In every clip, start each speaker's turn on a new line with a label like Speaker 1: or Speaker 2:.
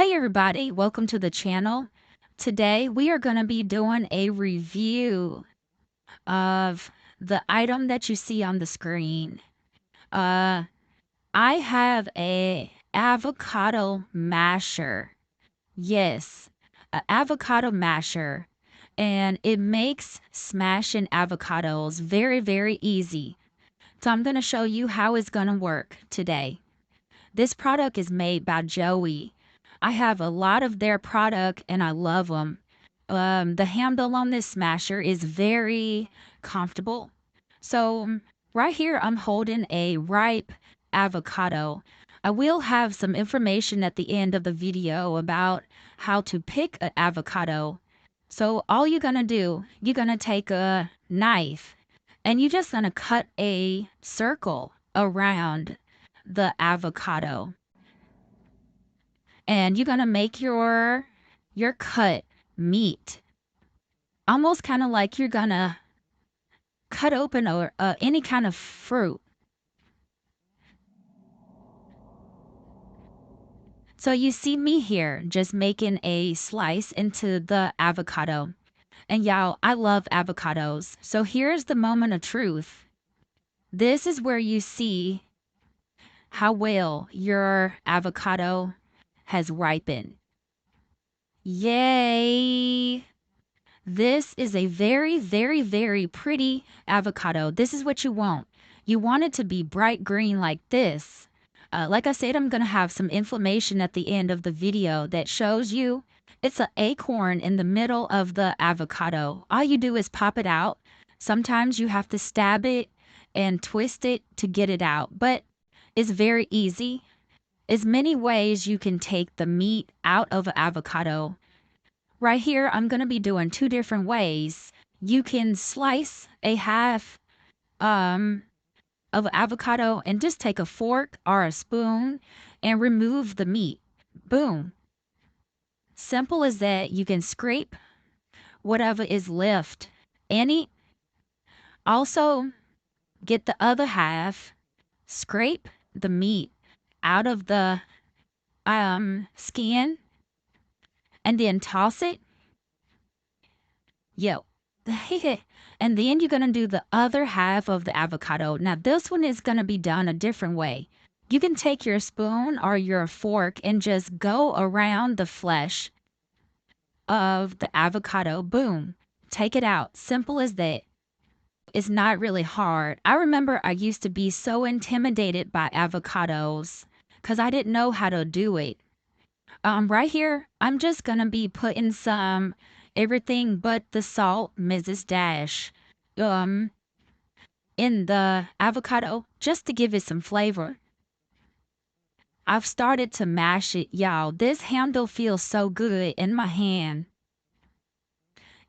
Speaker 1: Hey everybody, welcome to the channel. Today we are going to be doing a review of the item that you see on the screen. I have a avocado masher. Yes, an avocado masher. And it makes smashing avocados very easy. So I'm going to show you how it's going to work today. This product is made by Joie. I have a lot of their product and I love them. The handle on this smasher is very comfortable. So right here, I'm holding a ripe avocado. I will have some information at the end of the video about how to pick an avocado. So all you're going to do, you're going to take a knife and you're just going to cut a circle around the avocado. And you're going to make your cut meat. Almost kind of like you're going to cut open or any kind of fruit. So you see me here just making a slice into the avocado. And y'all, I love avocados. So here's the moment of truth. This is where you see how well your avocado has ripened. Yay! This is a very pretty avocado. This is what you want. You want it to be bright green like this. Like I said, I'm going to have some information at the end of the video that shows you it's an acorn in the middle of the avocado. All you do is pop it out. Sometimes you have to stab it and twist it to get it out, but it's very easy. There's many ways you can take the meat out of an avocado. Right here, I'm going to be doing two different ways. You can slice a half of avocado and just take a fork or a spoon and remove the meat. Boom. Simple as that. You can scrape whatever is left. Also, get the other half, scrape the meat out of the skin, and then toss it. Yo. And then you're going to do the other half of the avocado. Now, this one is going to be done a different way. You can take your spoon or your fork and just go around the flesh of the avocado. Boom. Take it out. Simple as that. It's not really hard. I remember I used to be so intimidated by avocados because I didn't know how to do it. Right here, I'm just going to be putting some everything but the salt, Mrs. Dash, in the avocado just to give it some flavor. I've started to mash it, y'all. This handle feels so good in my hand.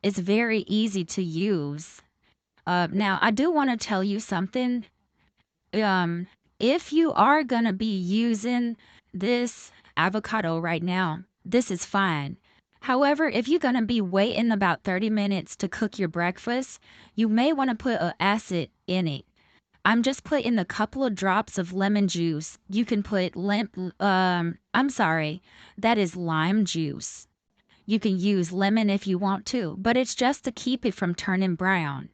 Speaker 1: It's very easy to use. Now, I do want to tell you something. If you are going to be using this avocado right now, this is fine. However, if you're going to be waiting about 30 minutes to cook your breakfast, you may want to put an acid in it. I'm just putting a couple of drops of lemon juice. You can put I'm sorry, that is lime juice. You can use lemon if you want to, but it's just to keep it from turning brown.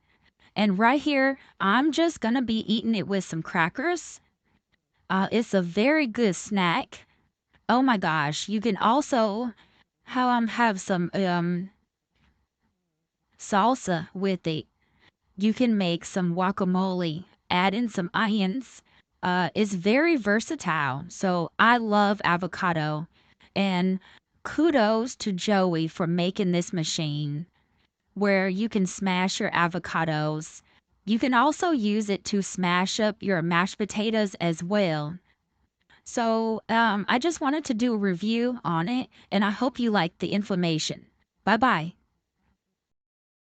Speaker 1: And right here, I'm just going to be eating it with some crackers. It's a very good snack. Oh my gosh, you can also have some salsa with it. You can make some guacamole, add in some onions. It's very versatile. So I love avocado. And kudos to Joey for making this machine where you can smash your avocados. You can also use it to smash up your mashed potatoes as well. So I just wanted to do a review on it, and I hope you liked the information. Bye-bye.